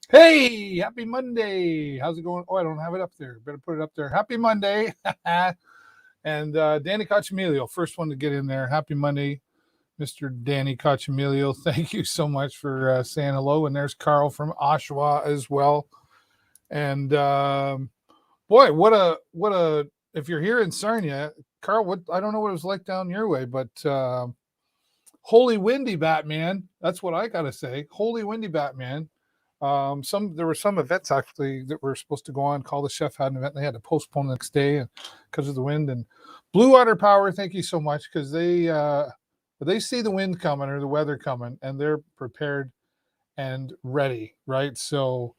Hey, happy Monday. How's it going? Oh, I don't have it up there. Better put it up there. Happy Monday. And Danny Cacciamilio, first one to get in there. Happy Monday, Mr. Danny Cacciamilio. Thank you so much for saying hello. And there's Carl from Oshawa as well. And boy, what a, if you're here in Sarnia, Carl, I don't know what it was like down your way, but holy windy Batman. That's what I got to say. Holy windy Batman. There were some events actually that were supposed to go on. Call the Chef had an event, and they had to postpone the next day because of the wind. And Blue Water Power, thank you so much, because they see the wind coming or the weather coming, and they're prepared and ready, right? So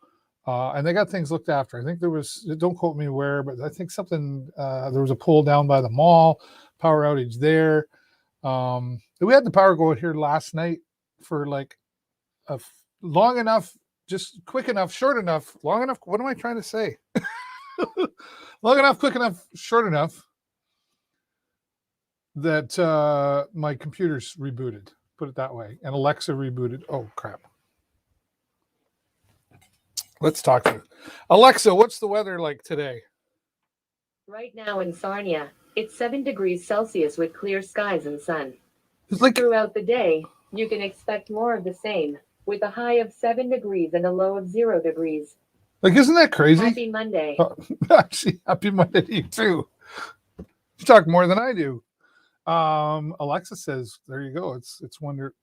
and they got things looked after. I think there was, don't quote me where, but I think something there was a pole down by the mall, power outage there. We had the power go out here last night for like long enough. Just quick enough, short enough, long enough. What am I trying to say? Long enough, quick enough, short enough that my computer's rebooted. Put it that way. And Alexa rebooted. Oh, crap. Let's talk to Alexa. What's the weather like today? Right now in Sarnia, it's 7 degrees Celsius with clear skies and sun. It's like throughout the day, you can expect more of the same, with a high of 7 degrees and a low of 0 degrees. Like, isn't that crazy? Happy Monday. Actually, happy Monday to you too. You talk more than I do. Alexa says, there you go. It's wonder.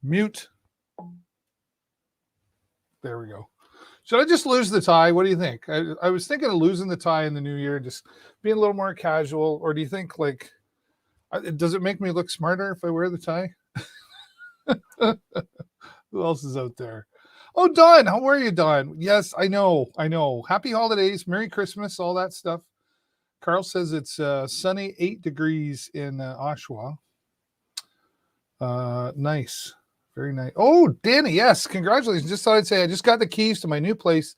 Mute. There we go. Should I just lose the tie? What do you think? I was thinking of losing the tie in the new year, just being a little more casual. Or do you think, like, does it make me look smarter if I wear the tie? Who else is out there? Oh, Don, how are you, Don? Yes, I know. Happy holidays, Merry Christmas, all that stuff. Carl says it's sunny, 8 degrees in Oshawa. Nice. Very nice. Oh, Danny, yes, congratulations. Just thought I'd say I just got the keys to my new place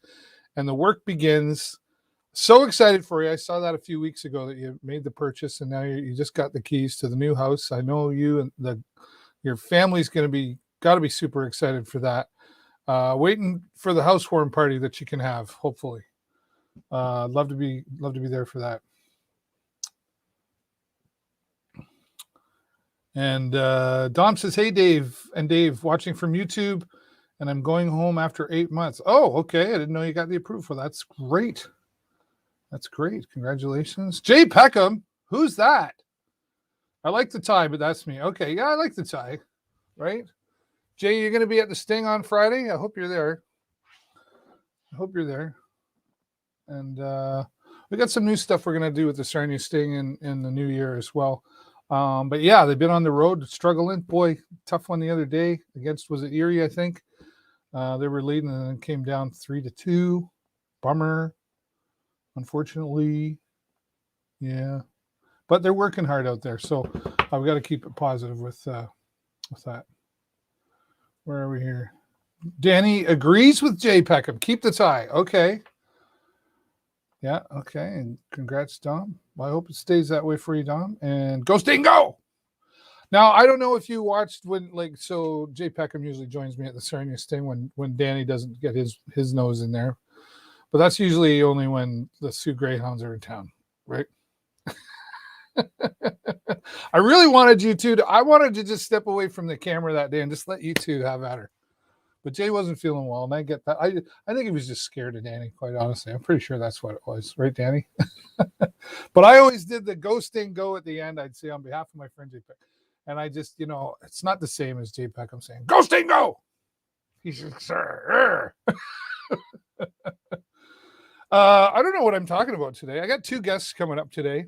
and the work begins. So excited for you. I saw that a few weeks ago that you made the purchase and now you just got the keys to the new house. I know you and your family's got to be super excited for that. Waiting for the housewarming party that you can have, hopefully. Love to be there for that. And Dom says, hey, Dave, watching from YouTube, and I'm going home after 8 months. Oh, okay. I didn't know you got the approval. That's great. Congratulations. Jay Peckham. Who's that? I like the tie, but that's me. Okay. Yeah, I like the tie. Right? Jay, you're going to be at the Sting on Friday. I hope you're there. And we got some new stuff we're going to do with the Sarnia Sting in the new year as well. But yeah, they've been on the road struggling. Boy, tough one the other day against, was it Erie, I think? They were leading and then came down 3-2. Bummer, unfortunately. Yeah. But they're working hard out there. So I've got to keep it positive with that. Where are we here? Danny agrees with Jay Peckham. Keep the tie. Okay. Yeah, okay. And congrats, Dom. Well, I hope it stays that way for you, Dom. And go Sting, go! Now, I don't know if you watched so Jay Peckham usually joins me at the Sarnia Sting when Danny doesn't get his nose in there. But that's usually only when the Sioux Greyhounds are in town, right? I really wanted you two I wanted to just step away from the camera that day and just let you two have at her. But Jay wasn't feeling well, and I get that. I think he was just scared of Danny, quite honestly. I'm pretty sure that's what it was. Right, Danny? But I always did the go Sting go at the end. I'd say on behalf of my friend Jay Peckham. And I just, it's not the same as Jay Peckham saying, go Sting go! He's like, sir. I don't know what I'm talking about today. I got 2 guests coming up today.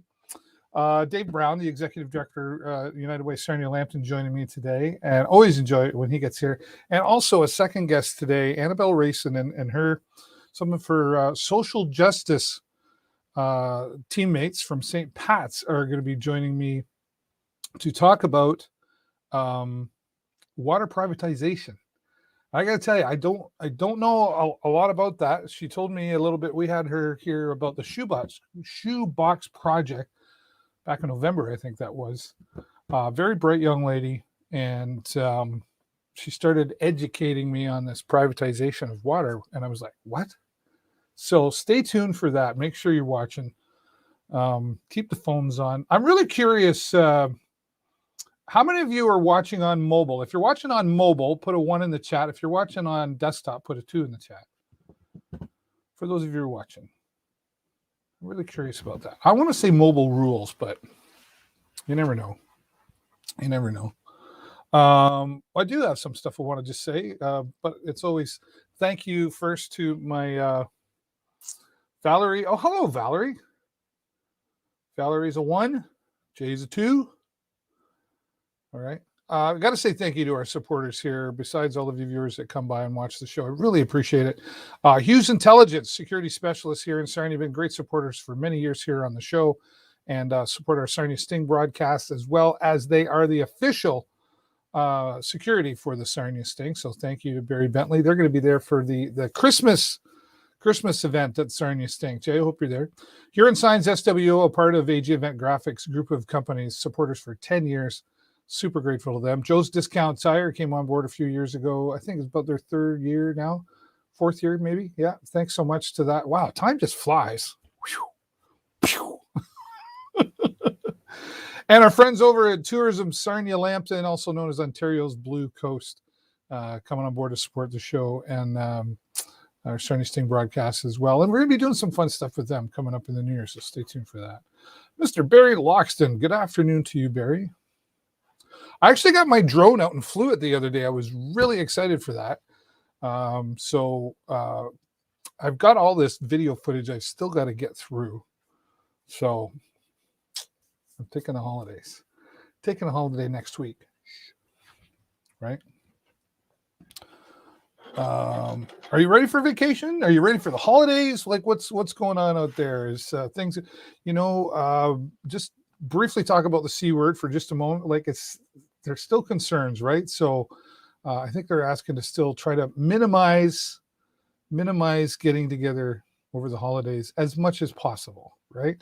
Dave Brown, the executive director, United Way Sarnia-Lambton, joining me today, and always enjoy it when he gets here. And also a second guest today, Annabelle Rayson, and her some of her social justice teammates from St. Pat's are going to be joining me to talk about water privatization. I got to tell you, I don't know a lot about that. She told me a little bit. We had her here about the shoebox project back in November, I think that was. Very bright young lady, and she started educating me on this privatization of water, and I was like, what? So stay tuned for that. Make sure you're watching. Keep the phones on. I'm really curious, how many of you are watching on mobile? If you're watching on mobile, put a 1 in the chat. If you're watching on desktop, put a 2 in the chat. For those of you who are watching. I'm really curious about that. I want to say mobile rules, but you never know. You never know. I do have some stuff I want to just say, but it's always thank you first to my Valerie. Oh, hello, Valerie. Valerie's a 1. Jay's a 2. All right. I got to say thank you to our supporters here, besides all of you viewers that come by and watch the show. I really appreciate it. Hughes Intelligence, security specialists here in Sarnia, have been great supporters for many years here on the show and support our Sarnia Sting broadcast, as well as they are the official security for the Sarnia Sting. So thank you to Barry Bentley. They're going to be there for the Christmas event at Sarnia Sting. Jay, I hope you're there. Huron Signs SWO, a part of AG Event Graphics, group of companies, supporters for 10 years. Super grateful to them. Joe's Discount Tire came on board a few years ago. I think it's about their 3rd year now. 4th year, maybe. Yeah. Thanks so much to that. Wow. Time just flies. And our friends over at Tourism Sarnia-Lambton, also known as Ontario's Blue Coast, coming on board to support the show and our Sarnia Sting broadcast as well. And we're going to be doing some fun stuff with them coming up in the new year. So stay tuned for that. Mr. Barry Loxton. Good afternoon to you, Barry. I actually got my drone out and flew it the other day. I was really excited for that. So I've got all this video footage I've still got to get through. So I'm taking the holidays. Taking a holiday next week. Right? Are you ready for vacation? Are you ready for the holidays? Like what's going on out there? Is things, just briefly talk about the C word for just a moment. Like there's still concerns, right? So I think they're asking to still try to minimize getting together over the holidays as much as possible, right?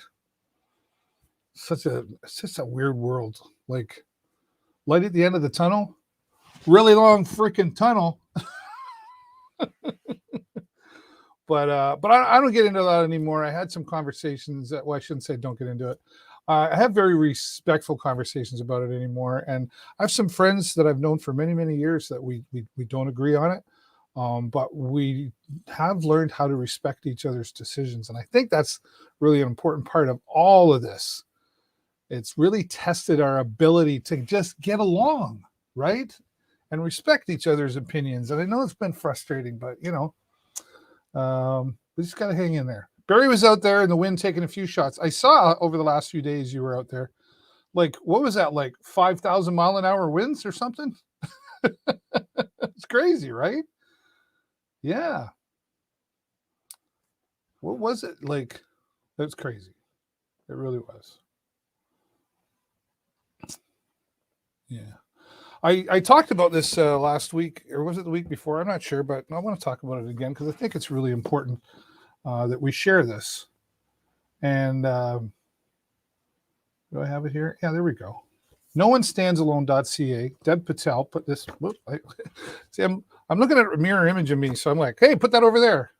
It's just a weird world. Like light at the end of the tunnel, really long freaking tunnel. But I don't get into that anymore. I had some conversations that, well, I shouldn't say don't get into it. I have very respectful conversations about it anymore. And I have some friends that I've known for many, many years that we don't agree on it. But we have learned how to respect each other's decisions. And I think that's really an important part of all of this. It's really tested our ability to just get along, right? And respect each other's opinions. And I know it's been frustrating, but, we just got to hang in there. Barry was out there in the wind taking a few shots. I saw over the last few days you were out there. Like, what was that, like 5,000 mile an hour winds or something? It's crazy, right? Yeah. What was it? Like, that's crazy. It really was. Yeah. I talked about this last week, or was it the week before? I'm not sure, but I want to talk about it again because I think it's really important that we share this. And do I have it here? Yeah, there we go. NoOneStandsAlone.ca. Deb Patel put this. See, I'm looking at a mirror image of me, so I'm like, hey, put that over there.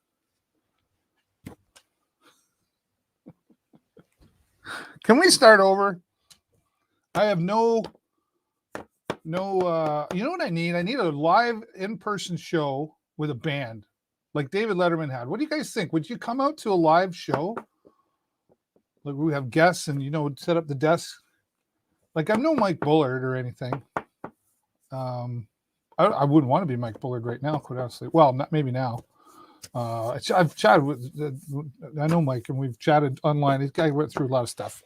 Can we start over? I have no, you know what I need? I need a live in-person show with a band like David Letterman had. What do you guys think? Would you come out to a live show? Like we have guests and, set up the desk. Like I'm no Mike Bullard or anything. I wouldn't want to be Mike Bullard right now, quite honestly. Well, maybe now. I've chatted with, I know Mike, and we've chatted online. This guy went through a lot of stuff.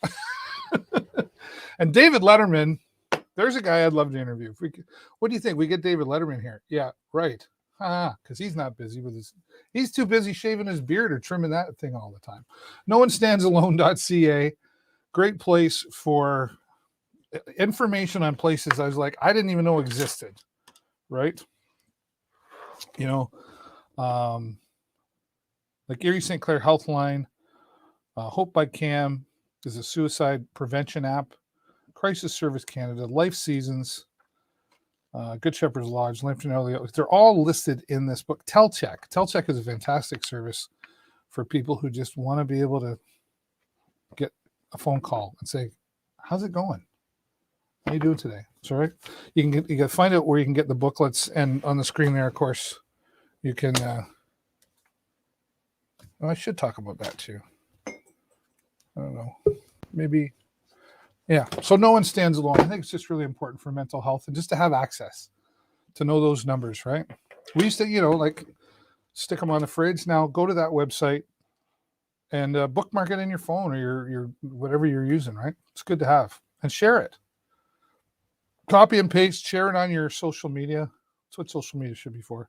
And David Letterman, there's a guy I'd love to interview. What do you think? We get David Letterman here. Yeah, right. because he's not busy with he's too busy shaving his beard or trimming that thing all the time. NoOneStandsAlone.ca, great place for information on places I was like, I didn't even know existed, right? You know, like Erie St. Clair Healthline, Hope by Cam is a suicide prevention app, Crisis Service Canada, Life Seasons, Good Shepherd's Lodge, Lambton Elliott. They're all listed in this book. TellCheck. TellCheck is a fantastic service for people who just want to be able to get a phone call and say, how's it going? How are you doing today? It's all right. You can find out where you can get the booklets, and on the screen there, of course, you can. I should talk about that too. I don't know. Maybe. Yeah. So no one stands alone. I think it's just really important for mental health and just to have access to know those numbers, right? We used to, like stick them on the fridge. Now go to that website and bookmark it in your phone or your whatever you're using, right? It's good to have, and share it. Copy and paste, share it on your social media. That's what social media should be for.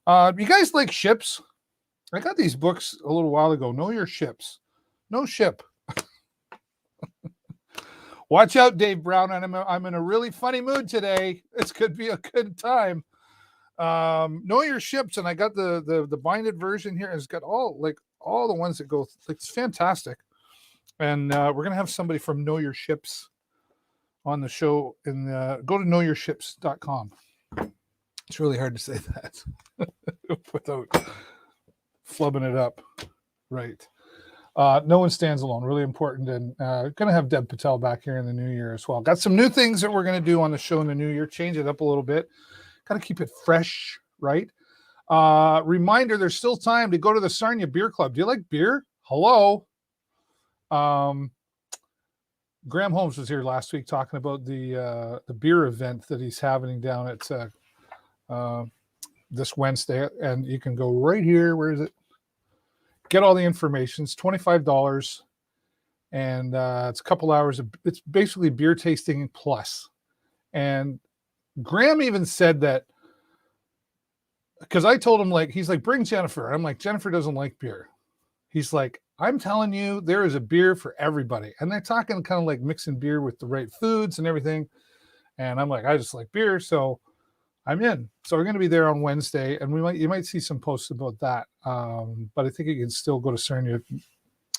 You guys like ships? I got these books a little while ago. Know your ships. No ship. Watch out, Dave Brown. I'm in a really funny mood today. This could be a good time. Know your ships, and I got the binded version here. It's got all the ones that go. It's fantastic. And we're gonna have somebody from Know Your Ships on the show, and go to knowyourships.com. It's really hard to say that without flubbing it up. Right. No one stands alone. Really important. And going to have Deb Patel back here in the new year as well. Got some new things that we're going to do on the show in the new year. Change it up a little bit. Kind of keep it fresh, right? Reminder, there's still time to go to the Sarnia Beer Club. Do you like beer? Hello. Graham Holmes was here last week talking about the beer event that he's having down at this Wednesday, and you can go right here. Where is it? Get all the information. It's $25, and it's a couple hours. It's basically beer tasting plus. And Graham even said that, because I told him, he's like, bring Jennifer. I'm like, Jennifer doesn't like beer. He's like, I'm telling you, there is a beer for everybody. And they're talking kind of like mixing beer with the right foods and everything. And I'm like, I just like beer, so I'm in. So we're going to be there on Wednesday, and you might see some posts about that. But I think you can still go to Sarnia,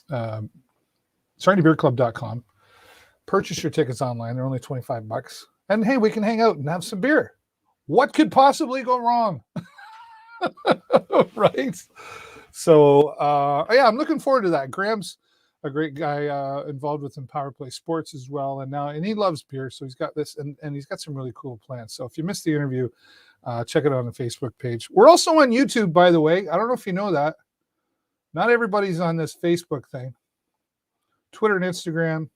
SarniaBeerClub.com. Purchase your tickets online. They're only $25. And hey, we can hang out and have some beer. What could possibly go wrong? Right? So, yeah, I'm looking forward to that. Graham's a great guy involved with Empower Play Sports as well. And he loves beer. So he's got this, and he's got some really cool plans. So if you missed the interview, check it out on the Facebook page. We're also on YouTube, by the way. I don't know if you know that. Not everybody's on this Facebook thing. Twitter and Instagram.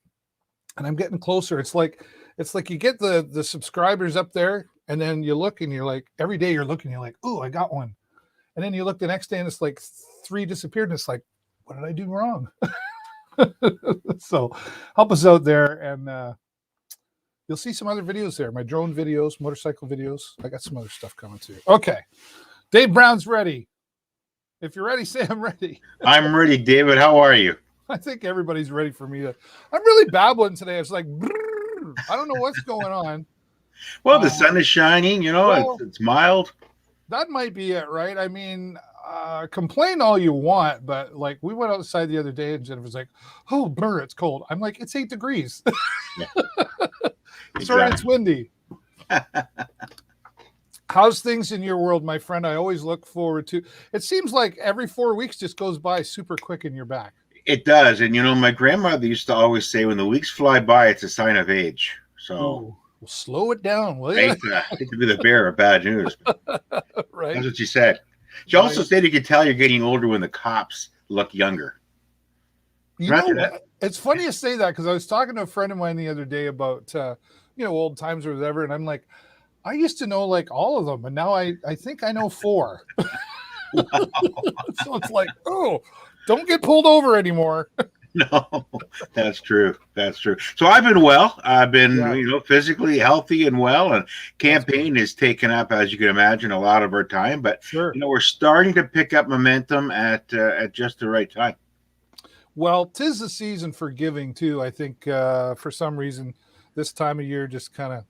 And I'm getting closer. It's like you get the subscribers up there, and then you look and you're like, every day you're looking, you're like, oh, I got one. And then you look the next day and it's like 3 disappeared. And it's like, what did I do wrong? So help us out there, and you'll see some other videos there. My drone videos, motorcycle videos. I got some other stuff coming too. Okay. Dave Brown's ready. If you're ready, say I'm ready. I'm ready, David. How are you? I think everybody's ready for me. I'm really babbling today. It's like, I don't know what's going on. Well, the sun is shining, it's mild. That might be it, right? I mean, complain all you want, but we went outside the other day and Jennifer's like, oh, brr, it's cold. I'm like, it's 8 degrees. Yeah. Sorry, it's windy. How's things in your world, my friend? I always look forward to. It seems like every 4 weeks just goes by super quick in your back. It does. And, my grandmother used to always say, when the weeks fly by, it's a sign of age. So well, slow it down, will you? I hate to be the bearer of bad news. Right. That's what she said. She also said you could tell you're getting older when the cops look younger. It's funny you say that, because I was talking to a friend of mine the other day about, old times or whatever. And I'm like, I used to know all of them. And now I think I know 4. Wow. So it's like, oh, don't get pulled over anymore. No, that's true. That's true. So I've been well. I've been, Yeah. physically healthy and well. And That's good. campaign has taken up, as you can imagine, a lot of our time. But Sure. we're starting to pick up momentum at just the right time. Well, 'tis the season for giving too. I think for some reason this time of year just kind of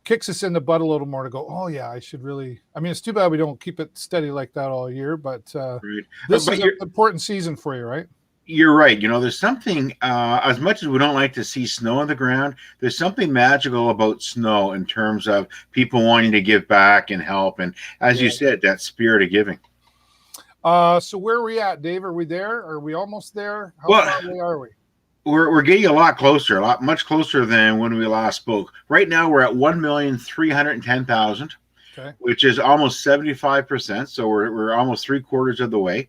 kicks us in the butt a little more to go, oh yeah, I should really. I mean, it's too bad we don't keep it steady like that all year, but Right. this But is an important season for you, right? you're right. There's something, as much as we don't like to see snow on the ground, there's something magical about snow in terms of people wanting to give back and help. And as you Yeah. said, that spirit of giving. So where are we at, Dave? Are we there? Are we almost there? How Well, far away are we? we're getting a lot closer, much closer than when we last spoke. Right now, we're at 1,310,000, Okay. which is almost 75%. So we're almost 3/4 of the way.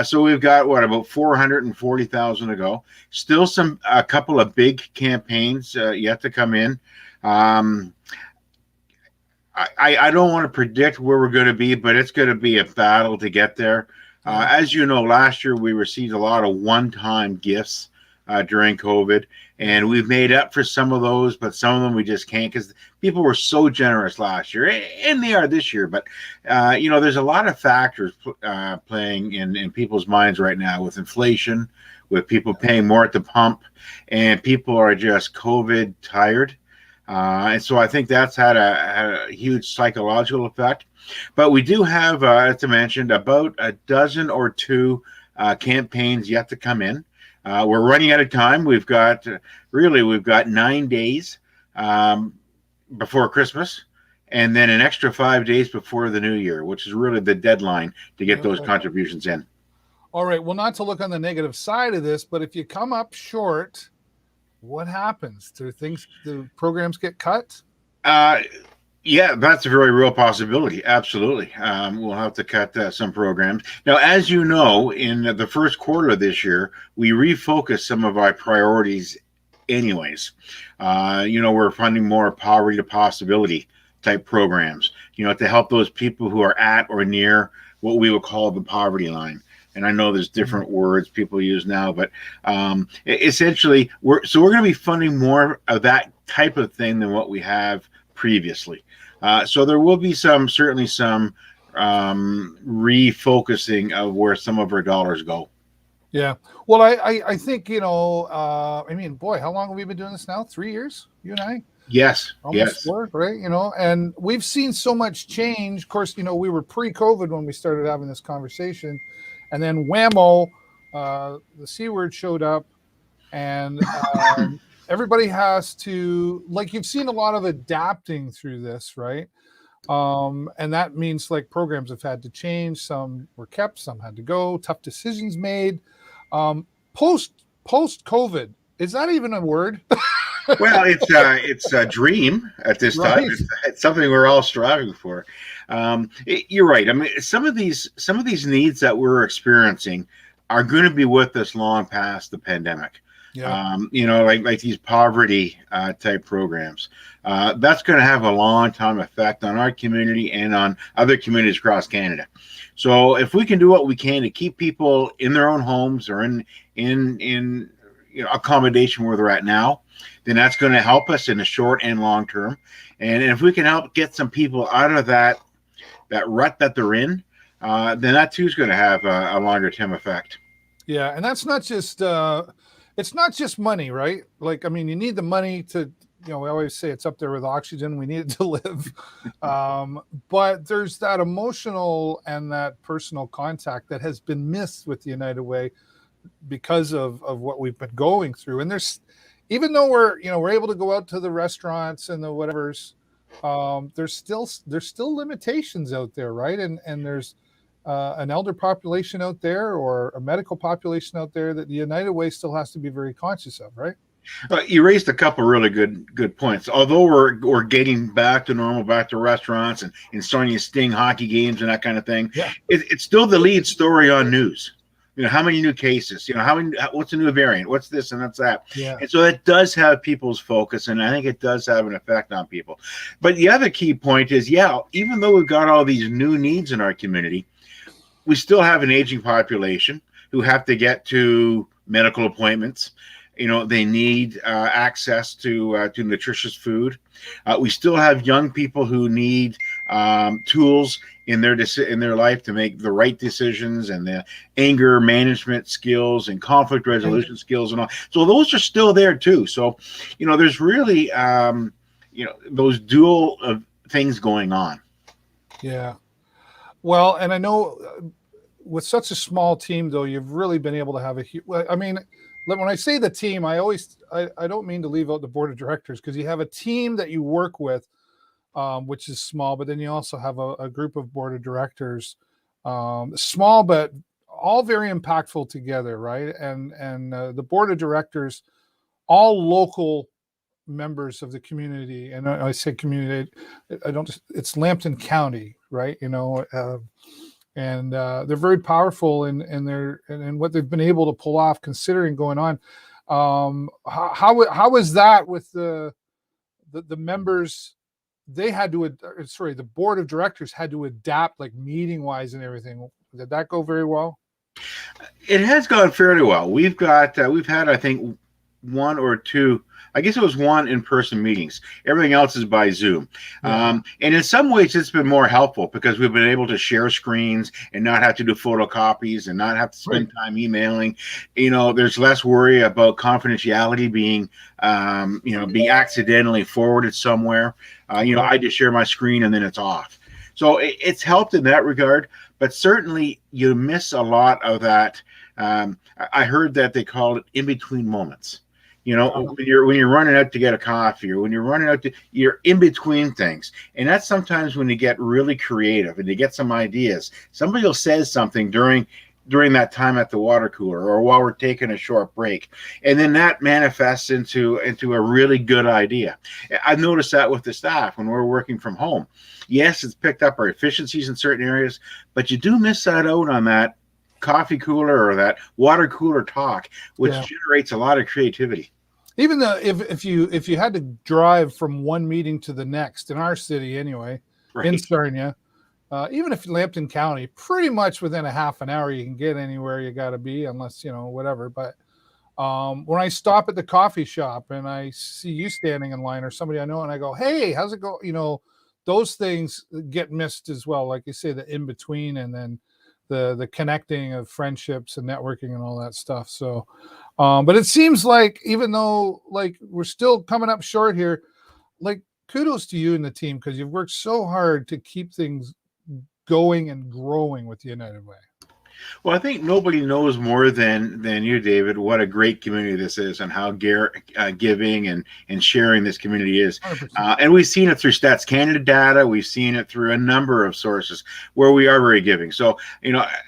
So we've got about 440,000 to go. Still a couple of big campaigns yet to come in. I don't want to predict where we're going to be, but it's going to be a battle to get there. As you know, last year we received a lot of one-time gifts during COVID, and we've made up for some of those, but some of them we just can't because people were so generous last year, and they are this year. But there's a lot of factors playing in people's minds right now with inflation, with people paying more at the pump, and people are just COVID tired. And so I think that's had a huge psychological effect. But we do have, as I mentioned, about a dozen or two campaigns yet to come in. We're running out of time. We've got 9 days before Christmas, and then an extra 5 days before the new year, which is really the deadline to get those contributions in. All right. Well, not to look on the negative side of this, but if you come up short, what happens? Do programs get cut? Yeah, that's a very real possibility. Absolutely. We'll have to cut some programs. Now, as you know, in the first quarter of this year, we refocused some of our priorities anyways. We're funding more poverty to possibility type programs, to help those people who are at or near what we would call the poverty line. And I know there's different words people use now, but essentially, we're going to be funding more of that type of thing than what we have previously. So there will be certainly some refocusing of where some of our dollars go. Yeah. Well, I think, I mean, boy, how long have we been doing this now? 3 years, you and I? Yes. Almost 4, right? And we've seen so much change. Of course, we were pre-COVID when we started having this conversation. And then whammo, the C word showed up, and everybody has to, like, you've seen a lot of adapting through this, right? And that means like programs have had to change. Some were kept, some had to go. Tough decisions made. Post COVID, is that even a word? Well, it's a dream at this time. Right. It's something we're all striving for. You're right. I mean, some of these needs that we're experiencing are going to be with us long past the pandemic. Yeah. Like these poverty type programs. That's going to have a long time effect on our community and on other communities across Canada. So if we can do what we can to keep people in their own homes or in accommodation where they're at now, then that's going to help us in the short and long term. And if we can help get some people out of that rut that they're in, then that too is going to have a longer term effect. Yeah, and that's not just it's not just money, right? Like, I mean, you need the money to, we always say it's up there with oxygen. We need it to live. But there's that emotional and that personal contact that has been missed with the United Way because of what we've been going through. And even though we're able to go out to the restaurants and the whatevers, there's still limitations out there, right? And there's an elder population out there or a medical population out there that the United Way still has to be very conscious of, right? You raised a couple really good points. Although we're getting back to normal, back to restaurants and starting to sting hockey games and that kind of thing, yeah, it's still the lead story on news. How many new cases? What's a new variant? What's this and that's that? Yeah. And so it does have people's focus, and I think it does have an effect on people. But the other key point is, even though we've got all these new needs in our community, we still have an aging population who have to get to medical appointments. They need access to nutritious food. We still have young people who need tools in their life to make the right decisions, and the anger management skills and conflict resolution skills and all. So those are still there too. So, there's really those dual things going on. Yeah. Well, and I know with such a small team, though, you've really been able to have when I say the team, I don't mean to leave out the board of directors, because you have a team that you work with, which is small, but then you also have a group of board of directors, small, but all very impactful together, right? And the board of directors, all local members of the community, and I say community, it's Lambton County, right? And they're very powerful in what they've been able to pull off, considering going on. How was that with the members? They had to, the board of directors had to adapt, like meeting wise and everything. Did that go very well? It has gone fairly well. We've had, I think, one or two, I guess it was one in-person meetings. Everything else is by Zoom. Yeah. And in some ways it's been more helpful, because we've been able to share screens and not have to do photocopies and not have to spend time emailing. There's less worry about confidentiality being accidentally forwarded somewhere. I just share my screen and then it's off. So it's helped in that regard, but certainly you miss a lot of that. I heard that they call it in-between moments. When you're running out to get a coffee, or when you're running out you're in between things. And that's sometimes when you get really creative and you get some ideas. Somebody will say something during that time at the water cooler, or while we're taking a short break. And then that manifests into a really good idea. I've noticed that with the staff when we're working from home. Yes, it's picked up our efficiencies in certain areas, but you do miss that out on that coffee cooler or that water cooler talk, which generates a lot of creativity. Even though if you had to drive from one meeting to the next in our city anyway, in Sarnia, even if Lambton County, pretty much within a half an hour you can get anywhere you got to be, unless whatever. But when I stop at the coffee shop and I see you standing in line, or somebody I know, and I go, "Hey, how's it go?" Those things get missed as well. Like you say, the in between, and then the connecting of friendships and networking and all that stuff. So, but it seems like, even though like we're still coming up short here, like kudos to you and the team, because you've worked so hard to keep things going and growing with the United Way. Well, I think nobody knows more than you, David, what a great community this is, and how giving and sharing this community is. And we've seen it through Stats Canada data. We've seen it through a number of sources where we are very giving. So,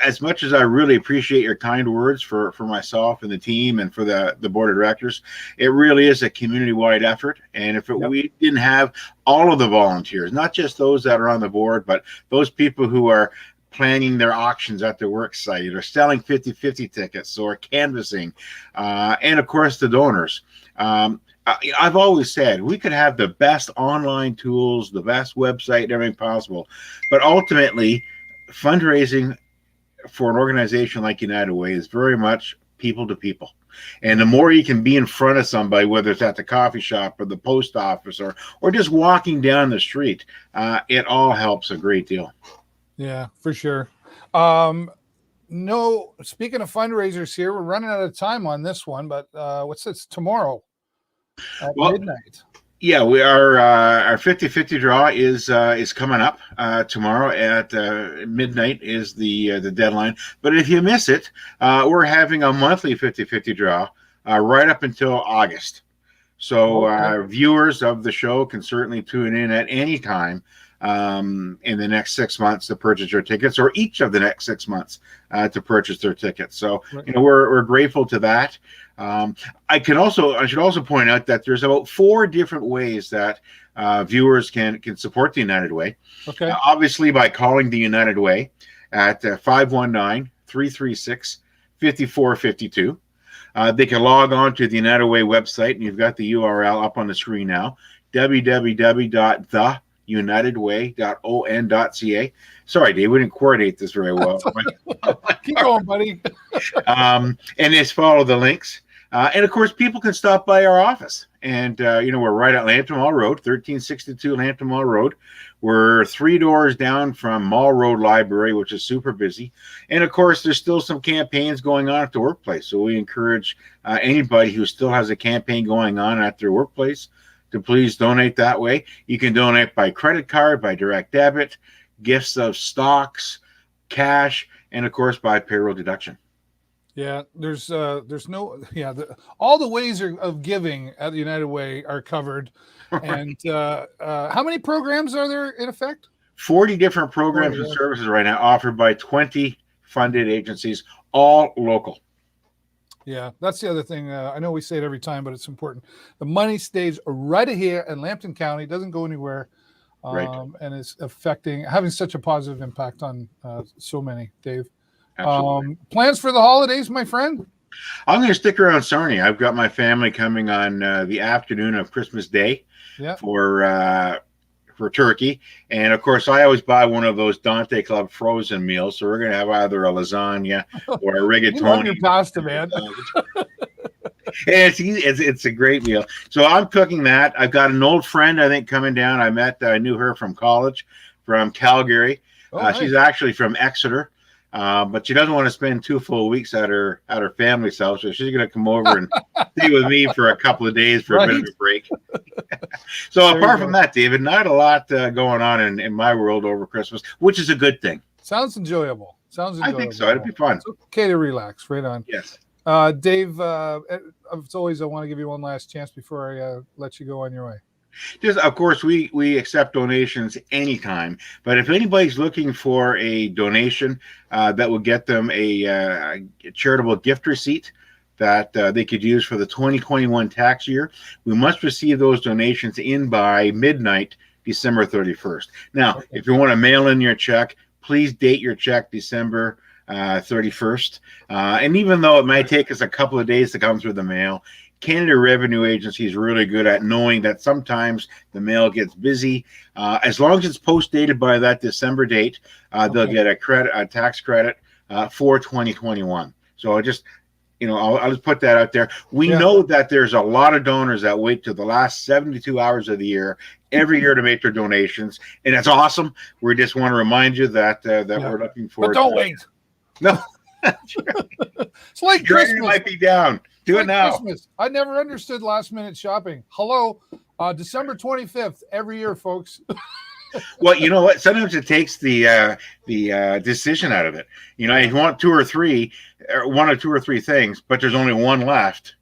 as much as I really appreciate your kind words for myself and the team and for the board of directors, it really is a community-wide effort. And if we didn't have all of the volunteers, not just those that are on the board, but those people who are planning their auctions at their work site, or selling 50-50 tickets, or canvassing, and of course the donors. I've always said we could have the best online tools, the best website, and everything possible, but ultimately fundraising for an organization like United Way is very much people to people. And the more you can be in front of somebody, whether it's at the coffee shop or the post office, or just walking down the street, it all helps a great deal. Yeah, for sure. No, speaking of fundraisers here, we're running out of time on this one, but what's this, tomorrow at midnight? Yeah, we are. Our 50-50 draw is coming up tomorrow at midnight is the deadline. But if you miss it, we're having a monthly 50-50 draw right up until August. So viewers of the show can certainly tune in at any time in the next 6 months to purchase your tickets, or each of the next 6 months to purchase their tickets. So we're grateful to that. I should also point out that there's about 4 different ways that viewers can support the United Way. Okay. Obviously by calling the United Way at 519-336-5452. They can log on to the United Way website, and you've got the URL up on the screen now, www.the unitedway.on.ca. Sorry, Dave, we didn't coordinate this very well. Keep going, buddy. And just follow the links. And of course, people can stop by our office. And, we're right at Lambton Mall Road, 1362 Lambton Mall Road. We're 3 doors down from Mall Road Library, which is super busy. And of course, there's still some campaigns going on at the workplace. So we encourage anybody who still has a campaign going on at their workplace to please donate that way. You can donate by credit card, by direct debit, gifts of stocks, cash, and of course, by payroll deduction. Yeah, there's no, all the ways of giving at the United Way are covered. And how many programs are there in effect? 40 different programs and services right now offered by 20 funded agencies, all local. Yeah, that's the other thing. I know we say it every time, but it's important. The money stays right here in Lambton County, doesn't go anywhere, Right. And is having such a positive impact on so many, Dave. Plans for the holidays, my friend? I'm going to stick around Sarnia. I've got my family coming on the afternoon of Christmas Day for turkey. And of course, I always buy one of those Dante Club frozen meals. So we're going to have either a lasagna or a rigatoni. You love your pasta, man. It's a great meal. So I'm cooking that. I've got an old friend, I think, coming down. I knew her from college, from Calgary. Nice. She's actually from Exeter. But she doesn't want to spend 2 full weeks at her family's house, so she's going to come over and stay with me for a couple of days for a bit of a break. So apart from that, David, not a lot going on in my world over Christmas, which is a good thing. Sounds enjoyable. I think so. It'd be fun. It's okay to relax. Right on. Yes. Dave, as always, I want to give you one last chance before I let you go on your way. Just, of course, we accept donations anytime. But if anybody's looking for a donation that will get them a charitable gift receipt that they could use for the 2021 tax year, we must receive those donations in by midnight, December 31st. Now, if you want to mail in your check, please date your check December 31st. And even though it might take us a couple of days to come through the mail, Canada Revenue Agency is really good at knowing that sometimes the mail gets busy. As long as it's post-dated by that December date, they'll get a tax credit for 2021. So I'll just put that out there. We know that there's a lot of donors that wait to the last 72 hours of the year every year to make their donations, and that's awesome. We just want to remind you that we're looking forward. But don't wait. No. It's like Christmas. Might be down. Do it now. Christmas. I never understood last minute shopping. Hello, December 25th every year, folks. Well, you know what? Sometimes it takes the decision out of it. You want 2 or 3, or 1 or 2 or 3 things, but there's only one left.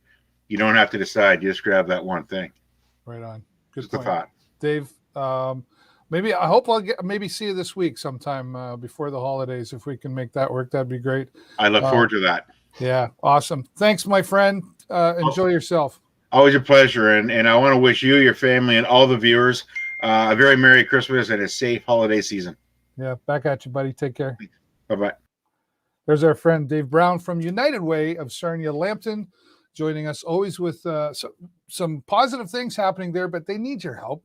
You don't have to decide. You just grab that one thing. Right on. Good Just a thought. Dave, maybe I hope I'll see you this week sometime before the holidays. If we can make that work, that'd be great. I look forward to that. Yeah, awesome. Thanks, my friend. Enjoy yourself. Always a pleasure. And I want to wish you, your family, and all the viewers a very Merry Christmas and a safe holiday season. Yeah, back at you, buddy. Take care. Bye-bye. There's our friend Dave Brown from United Way of Sarnia-Lambton, joining us always with some positive things happening there, but they need your help.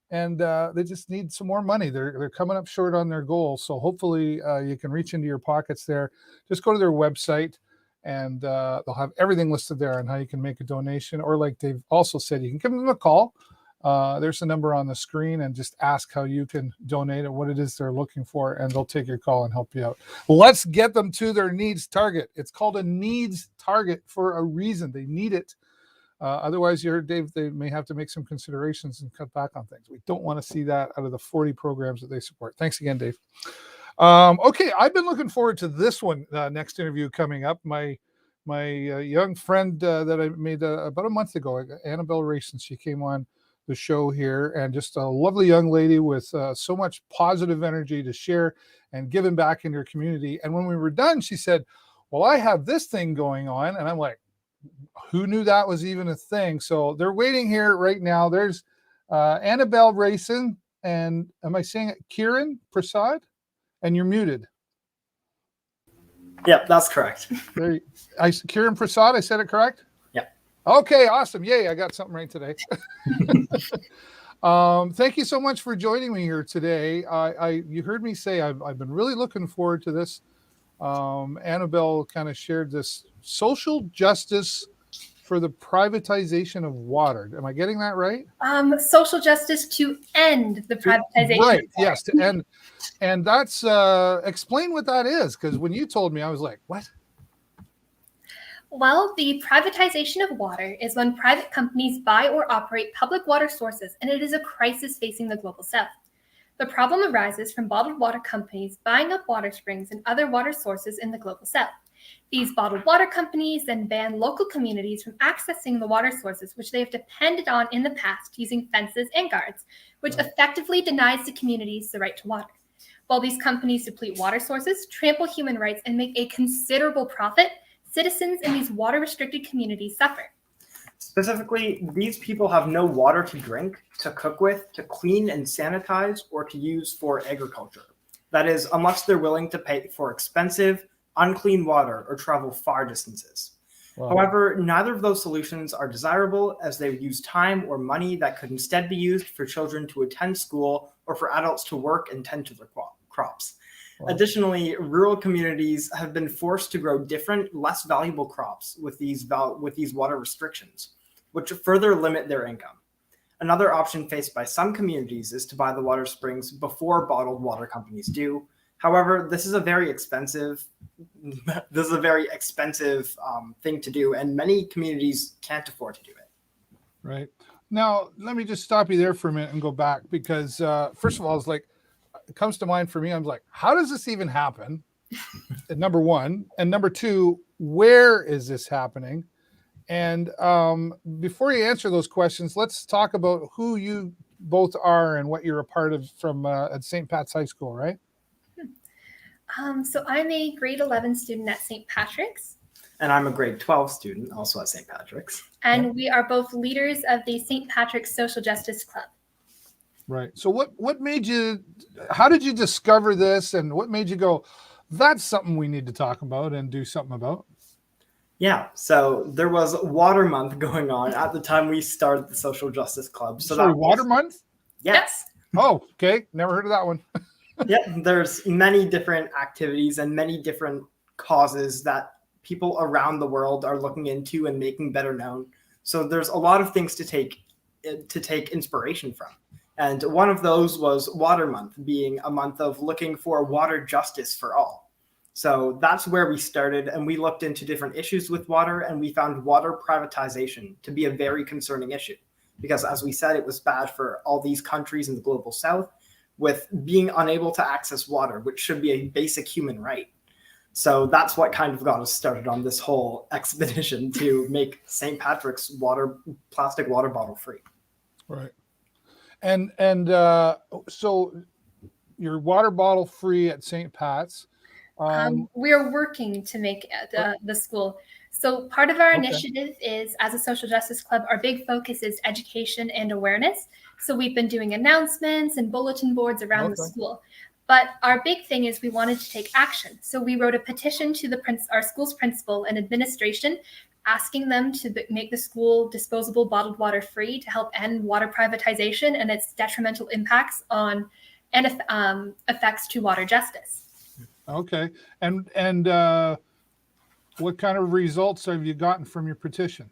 And they just need some more money. They're coming up short on their goals. So hopefully you can reach into your pockets there. Just go to their website, and they'll have everything listed there on how you can make a donation. Or like Dave also said, you can give them a call. There's a number on the screen, and just ask how you can donate and what it is they're looking for, and they'll take your call and help you out. Let's get them to their needs target. It's called a needs target for a reason. They need it. Otherwise, you heard Dave, they may have to make some considerations and cut back on things. We don't want to see that out of the 40 programs that they support. Thanks again, Dave. Okay, I've been looking forward to this one, next interview coming up. My young friend that I made about a month ago, Annabelle Rayson, she came on the show here, and just a lovely young lady with so much positive energy to share and giving back in her community. And when we were done, she said, well, I have this thing going on. And I'm like, who knew that was even a thing? So they're waiting here right now. There's Annabelle Rayson, and am I saying it? Kieran Prasad? And you're muted. Yep, that's correct. Kieran Prasad, I said it correct? Yep. Okay, awesome. Yay, I got something right today. Thank you so much for joining me here today. You heard me say I've been really looking forward to this. Annabelle kind of shared this social justice for the privatization of water. Am I getting that right? Social justice to end the privatization. Right. Yes. To end. And that's explain what that is, because when you told me, I was like, what? Well, the privatization of water is when private companies buy or operate public water sources, and it is a crisis facing the global south. The problem arises from bottled water companies buying up water springs and other water sources in the global south. These bottled water companies then ban local communities from accessing the water sources which they have depended on in the past using fences and guards, which effectively denies the communities the right to water. While these companies deplete water sources, trample human rights, and make a considerable profit, citizens in these water-restricted communities suffer. Specifically, these people have no water to drink, to cook with, to clean and sanitize, or to use for agriculture. That is, unless they're willing to pay for expensive, unclean water or travel far distances. Wow. However, neither of those solutions are desirable, as they use time or money that could instead be used for children to attend school or for adults to work and tend to their crops. Wow. Additionally, rural communities have been forced to grow different, less valuable crops with these water restrictions, which further limit their income. Another option faced by some communities is to buy the water springs before bottled water companies do. However, this is a very expensive thing to do, and many communities can't afford to do it. Right. Now, let me just stop you there for a minute and go back, because first of all, it's like, it comes to mind for me. I'm like, how does this even happen? Number one. And number two, where is this happening? And before you answer those questions, let's talk about who you both are and what you're a part of from at St. Pat's High School, right? So I'm a grade 11 student at St. Patrick's. And I'm a grade 12 student, also at St. Patrick's. And we are both leaders of the St. Patrick's Social Justice Club. Right. So what made you, how did you discover this, and what made you go, that's something we need to talk about and do something about? Yeah, so there was Water Month going on at the time we started the Social Justice Club. So Sorry, Water Month? Yes. Oh, okay. Never heard of that one. Yeah, there's many different activities and many different causes that people around the world are looking into and making better known. So there's a lot of things to take inspiration from. And one of those was Water Month, being a month of looking for water justice for all. So that's where we started, and we looked into different issues with water, and we found water privatization to be a very concerning issue. Because as we said, it was bad for all these countries in the global south with being unable to access water, which should be a basic human right. So that's what kind of got us started on this whole expedition to make St. Patrick's plastic water bottle free. Right. And so you're water bottle free at St. Pat's. We are working to make the school. So part of our initiative is, as a social justice club, our big focus is education and awareness. So we've been doing announcements and bulletin boards around the school. But our big thing is we wanted to take action. So we wrote a petition to our school's principal and administration, asking them to make the school disposable bottled water free to help end water privatization and its detrimental impacts on and effects to water justice. Okay. And what kind of results have you gotten from your petition?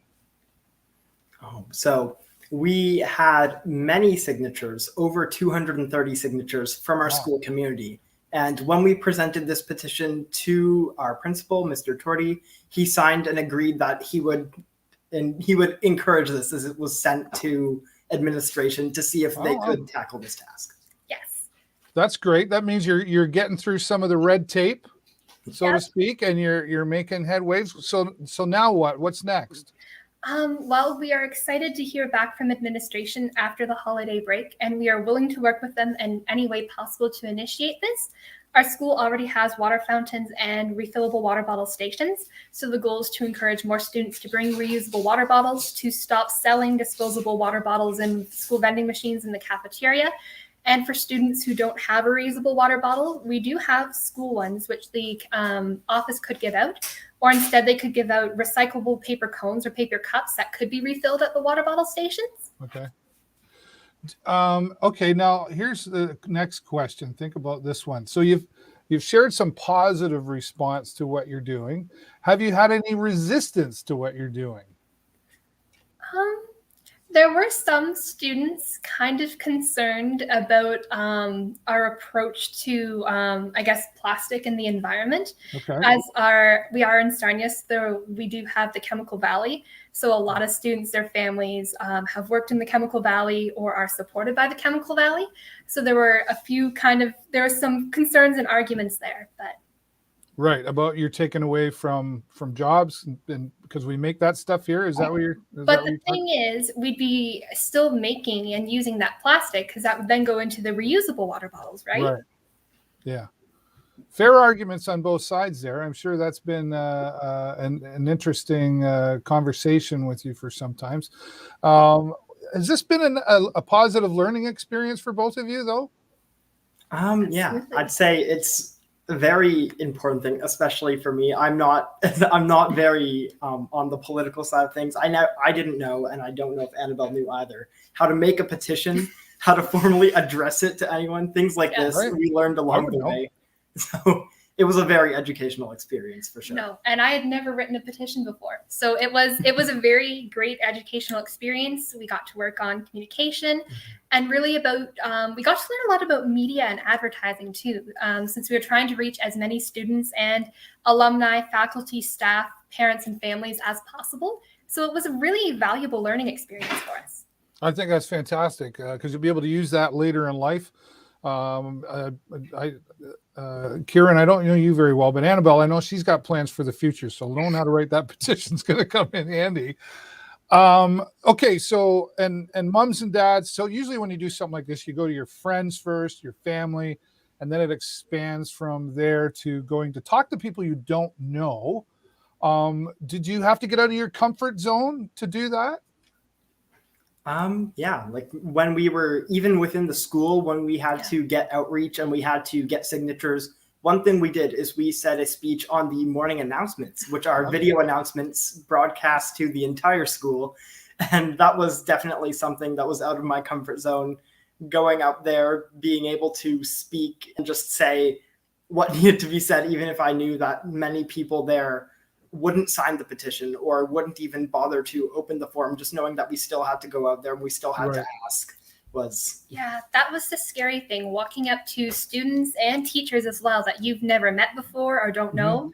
So we had many signatures, over 230 signatures from our school community. And when we presented this petition to our principal, Mr. Torty, he signed and agreed that he would encourage this as it was sent to administration to see if they could tackle this task. Yes. That's great. That means you're getting through some of the red tape, so to speak, and you're making headways. So now what? What's next? Well, we are excited to hear back from administration after the holiday break, and we are willing to work with them in any way possible to initiate this. Our school already has water fountains and refillable water bottle stations, so the goal is to encourage more students to bring reusable water bottles, to stop selling disposable water bottles in school vending machines in the cafeteria. And for students who don't have a reusable water bottle, we do have school ones, which the office could give out. Or instead, they could give out recyclable paper cones or paper cups that could be refilled at the water bottle stations. Okay. Okay, now here's the next question. Think about this one. So you've shared some positive response to what you're doing. Have you had any resistance to what you're doing? Um, There were some students kind of concerned about our approach to, I guess, plastic in the environment. Okay. As we are in Sarnia, so we do have the Chemical Valley. So a lot of students, their families have worked in the Chemical Valley or are supported by the Chemical Valley. So there were there were some concerns and arguments there, but. Right, about you're taken away from jobs, and because we make that stuff here. Is that what you're? But the thing is, we'd be still making and using that plastic because that would then go into the reusable water bottles, right? Right. Yeah. Fair arguments on both sides there. I'm sure that's been an interesting conversation with you for some times. Has this been a positive learning experience for both of you, though? Yeah, I'd say it's a very important thing, especially for me. I'm not very on the political side of things. I didn't know, and I don't know if Annabelle knew either, how to make a petition, how to formally address it to anyone. Things like this, right. We learned along the way. So it was a very educational experience for sure. No, and I had never written a petition before. So it was a very great educational experience. We got to work on communication and really we got to learn a lot about media and advertising too, since we were trying to reach as many students and alumni, faculty, staff, parents, and families as possible. So it was a really valuable learning experience for us. I think that's fantastic because you'll be able to use that later in life. Kieran, I don't know you very well, but Annabelle, I know she's got plans for the future, so knowing how to write that petition is going to come in handy. Okay, so and moms and dads. So usually when you do something like this, you go to your friends first, your family, and then it expands from there to going to talk to people you don't know. Did you have to get out of your comfort zone to do that? Yeah, like when we were even within the school, when we had to get outreach and we had to get signatures, one thing we did is we said a speech on the morning announcements, which are video announcements broadcast to the entire school. And that was definitely something that was out of my comfort zone, going out there, being able to speak and just say what needed to be said, even if I knew that many people there wouldn't sign the petition or wouldn't even bother to open the form, just knowing that we still had to go out there and we still had to ask was. Yeah, that was the scary thing, walking up to students and teachers as well that you've never met before or don't know,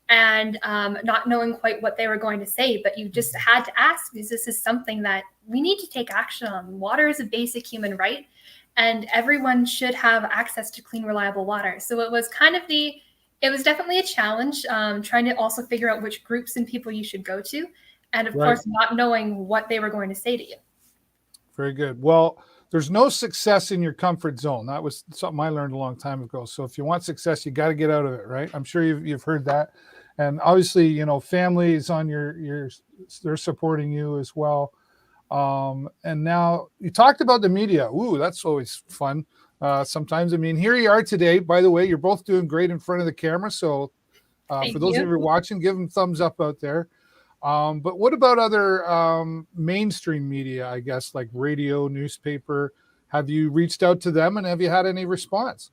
and not knowing quite what they were going to say, but you just had to ask because this is something that we need to take action on. Water is a basic human right, and everyone should have access to clean, reliable water. So it was it was definitely a challenge, trying to also figure out which groups and people you should go to. And of course, not knowing what they were going to say to you. Very good. Well, there's no success in your comfort zone. That was something I learned a long time ago. So if you want success, you got to get out of it, right? I'm sure you've heard that. And obviously, you know, family is on they're supporting you as well. And now you talked about the media. Ooh, that's always fun. Sometimes, I mean, here you are today. By the way, you're both doing great in front of the camera. So for those of you who are watching, give them thumbs up out there. But what about other mainstream media, I guess, like radio, newspaper? Have you reached out to them and have you had any response?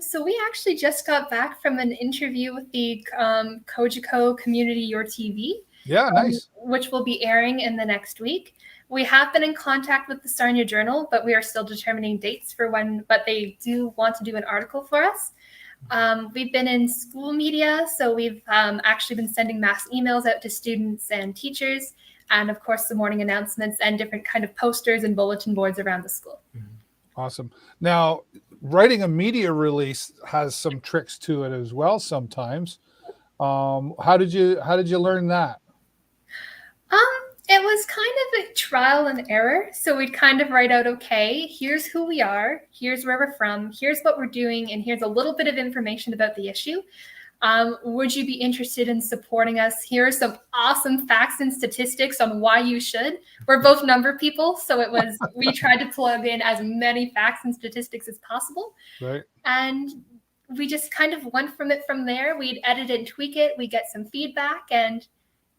So we actually just got back from an interview with the Cogeco Community Your TV. Yeah, nice. Which will be airing in the next week. We have been in contact with the Sarnia Journal, but we are still determining dates for when, but they do want to do an article for us. We've been in school media, so we've actually been sending mass emails out to students and teachers, and of course the morning announcements and different kind of posters and bulletin boards around the school. Awesome. Now, writing a media release has some tricks to it as well sometimes. How did you learn that? It was kind of a trial and error. So we'd kind of write out, okay, here's who we are, here's where we're from, here's what we're doing, and here's a little bit of information about the issue. Would you be interested in supporting us? Here are some awesome facts and statistics on why you should. We're both number people, so we tried to plug in as many facts and statistics as possible. Right. And we just kind of went from there. We'd edit and tweak it. We get some feedback, and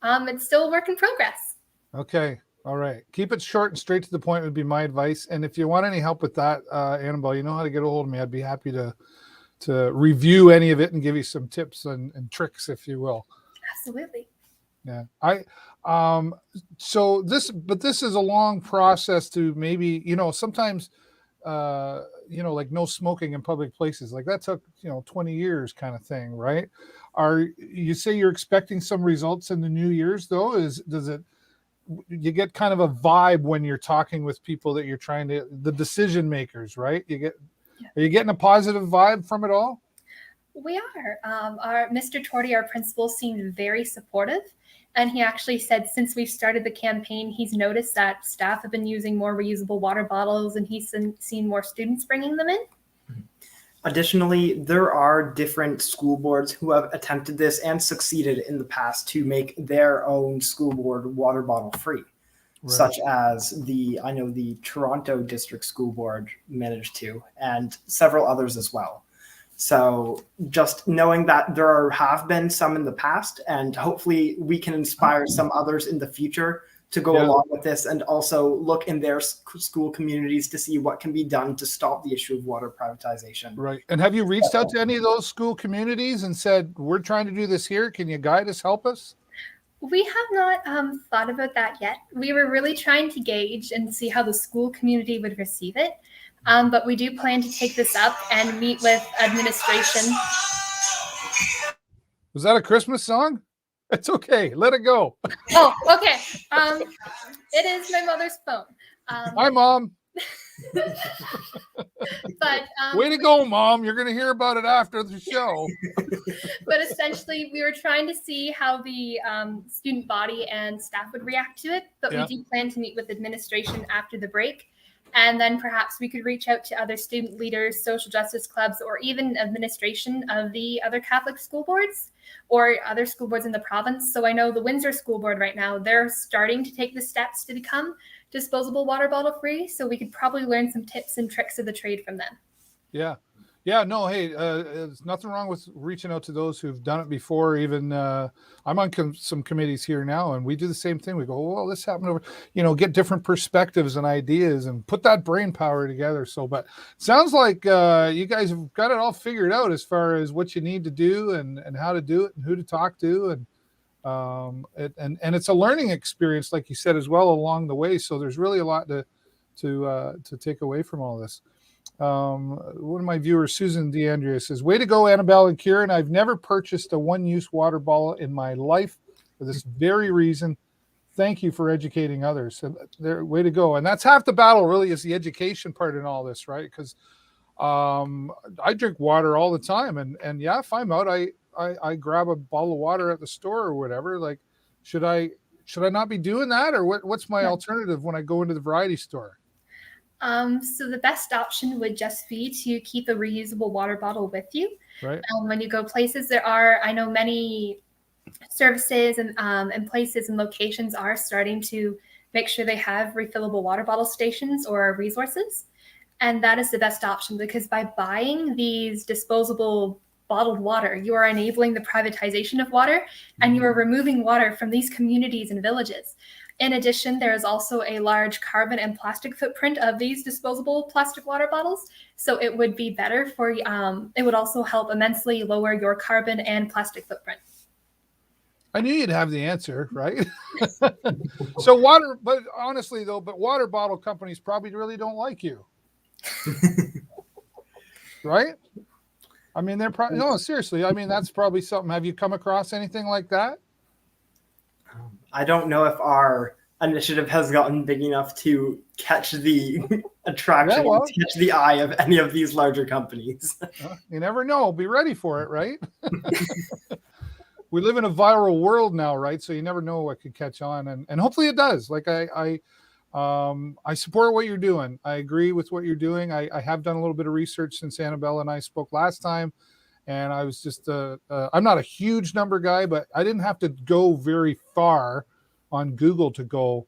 it's still a work in progress. Okay. All right. Keep it short and straight to the point would be my advice. And if you want any help with that, Annabelle, you know how to get a hold of me. I'd be happy to review any of it and give you some tips and tricks, if you will. Absolutely. Yeah. So this is a long process to maybe, sometimes, like no smoking in public places, like that took, 20 years kind of thing, right? You say you're expecting some results in the New Year's though? You get kind of a vibe when you're talking with people that you're the decision makers, right? Are you getting a positive vibe from it all? We are. Our Mr. Torty, our principal, seemed very supportive. And he actually said since we've started the campaign, he's noticed that staff have been using more reusable water bottles and he's seen more students bringing them in. Additionally, there are different school boards who have attempted this and succeeded in the past to make their own school board water bottle free, right. Such as I know the Toronto District School Board managed to, and several others as well. So just knowing that there have been some in the past, and hopefully we can inspire some others in the future to go along with this, and also look in their school communities to see what can be done to stop the issue of water privatization. Right. And have you reached out to any of those school communities and said, we're trying to do this here. Can you guide us, help us? We have not thought about that yet. We were really trying to gauge and see how the school community would receive it. But we do plan to take this up and meet with administration. Was that a Christmas song? It's okay. Let it go. Oh, okay. It is my mother's phone. Hi, Mom. But way to go, Mom. You're going to hear about it after the show. But essentially, we were trying to see how the student body and staff would react to it. But we do plan to meet with administration after the break. And then perhaps we could reach out to other student leaders, social justice clubs, or even administration of the other Catholic school boards or other school boards in the province. So I know the Windsor School Board right now, they're starting to take the steps to become disposable water bottle free. So we could probably learn some tips and tricks of the trade from them. Yeah. Yeah, no, hey, there's nothing wrong with reaching out to those who've done it before. Even I'm on some committees here now, and we do the same thing. We go, well, this happened over, get different perspectives and ideas and put that brain power together. So, but sounds like you guys have got it all figured out as far as what you need to do and how to do it and who to talk to. And it's a learning experience, like you said, as well along the way. So there's really a lot to take away from all this. One of my viewers, Susan DeAndrea, says, way to go, Annabelle and Kieran. I've never purchased a one-use water bottle in my life for this very reason. Thank you for educating others. So way to go. And that's half the battle, really, is the education part in all this, right? Because I drink water all the time. And yeah, if I'm out, I grab a bottle of water at the store or whatever. Like, should I not be doing that? Or what's my alternative when I go into the variety store? So the best option would just be to keep a reusable water bottle with you. Right. When you go places, I know many services and places and locations are starting to make sure they have refillable water bottle stations or resources. And that is the best option, because by buying these disposable bottled water, you are enabling the privatization of water, and you are removing water from these communities and villages. In addition, there is also a large carbon and plastic footprint of these disposable plastic water bottles. So it would be better it would also help immensely lower your carbon and plastic footprint. I knew you'd have the answer, right? But honestly though, water bottle companies probably really don't like you. Right? I mean, they're probably, no, seriously. I mean, that's probably something. Have you come across anything like that? I don't know if our initiative has gotten big enough to catch the attraction, catch the eye of any of these larger companies. You never know. Be ready for it, right? We live in a viral world now, right? So you never know what could catch on, and hopefully it does. Like I support what you're doing. I agree with what you're doing. I have done a little bit of research since Annabelle and I spoke last time. And I was just, I'm not a huge number guy, but I didn't have to go very far on Google to go,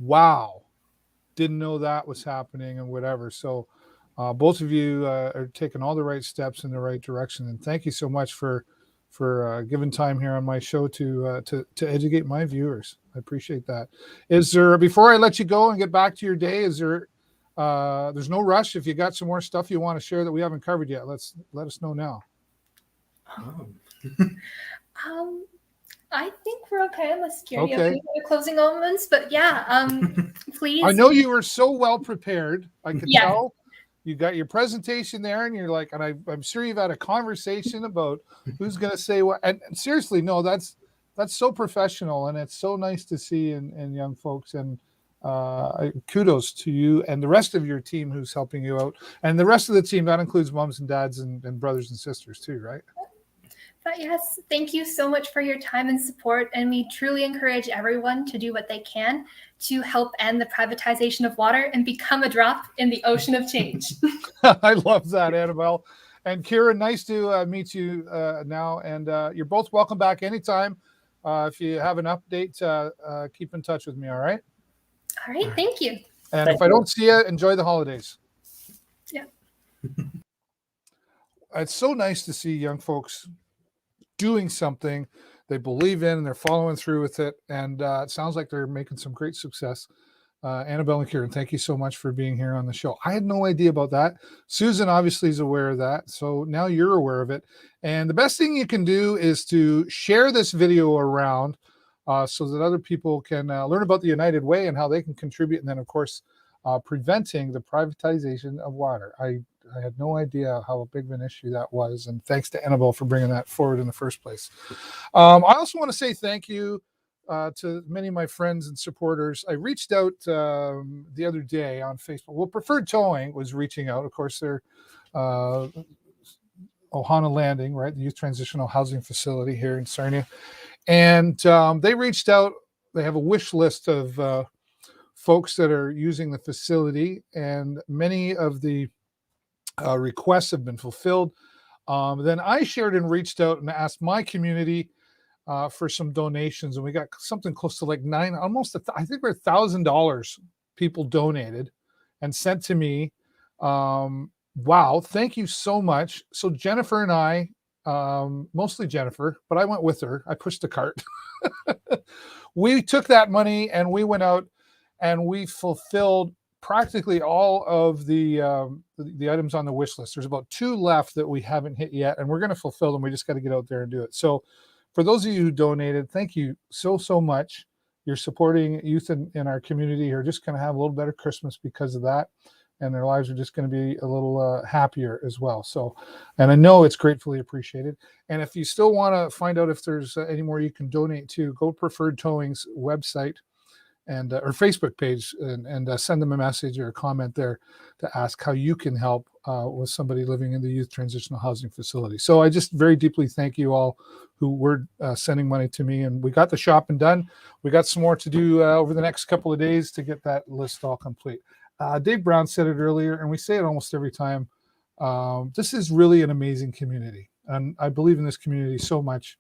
wow, didn't know that was happening and whatever. So both of you are taking all the right steps in the right direction. And thank you so much for giving time here on my show to educate my viewers. I appreciate that. Is there, before I let you go and get back to your day, is there, there's no rush. If you got some more stuff you want to share that we haven't covered yet, let us know now. I think we're okay unless Gary Okay. has any closing moments. But yeah, please. I know you were so well prepared. I could Yes. tell. You got your presentation there, and you're like, and I'm sure you've had a conversation about who's going to say what. And seriously, no, that's so professional, and it's so nice to see in young folks. And kudos to you and the rest of your team who's helping you out, and the rest of the team. That includes moms and dads and brothers and sisters too, right? But yes, thank you so much for your time and support. And we truly encourage everyone to do what they can to help end the privatization of water and become a drop in the ocean of change. I love that, Annabelle. And Kira, nice to meet you now. And you're both welcome back anytime. If you have an update, keep in touch with me, all right? All right, thank you. And if I don't see you, enjoy the holidays. Yeah. It's so nice to see young folks doing something they believe in, and they're following through with it. And it sounds like they're making some great success. Annabelle and Kieran, thank you so much for being here on the show. I had no idea about that. Susan obviously is aware of that. So now you're aware of it. And the best thing you can do is to share this video around so that other people can learn about the United Way and how they can contribute. And then, of course, preventing the privatization of water. I had no idea how big of an issue that was. And thanks to Annabelle for bringing that forward in the first place. I also want to say thank you to many of my friends and supporters. I reached out the other day on Facebook. Well, Preferred Towing was reaching out. Of course, they're Ohana Landing, right? The Youth Transitional Housing Facility here in Sarnia. And they reached out. They have a wish list of folks that are using the facility, and many of the requests have been fulfilled. Then I shared and reached out and asked my community for some donations, and we got something close to like I think we're $1,000 people donated and sent to me. Wow, thank you so much. So Jennifer and I, mostly Jennifer, but I went with her. I pushed the cart. We took that money and we went out and we fulfilled practically all of the items on the wish list. There's about 2 left that we haven't hit yet, and we're going to fulfill them. We just got to get out there and do it. So for those of you who donated, thank you so much. You're supporting youth in our community who are just going to have a little better Christmas because of that, and their lives are just going to be a little happier as well. So, and I know it's gratefully appreciated. And if you still want to find out if there's any more you can donate to, go to Preferred Towing's website and or Facebook page and send them a message or a comment there to ask how you can help with somebody living in the Youth Transitional Housing Facility. So I just very deeply thank you all who were sending money to me, and we got the shopping done. We got some more to do over the next couple of days to get that list all complete. Dave Brown said it earlier, and we say it almost every time. This is really an amazing community, and I believe in this community so much.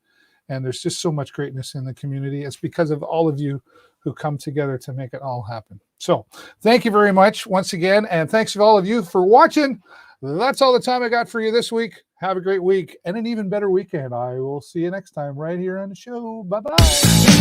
And there's just so much greatness in the community. It's because of all of you who come together to make it all happen. So thank you very much once again. And thanks to all of you for watching. That's all the time I got for you this week. Have a great week and an even better weekend. I will see you next time right here on the show. Bye-bye.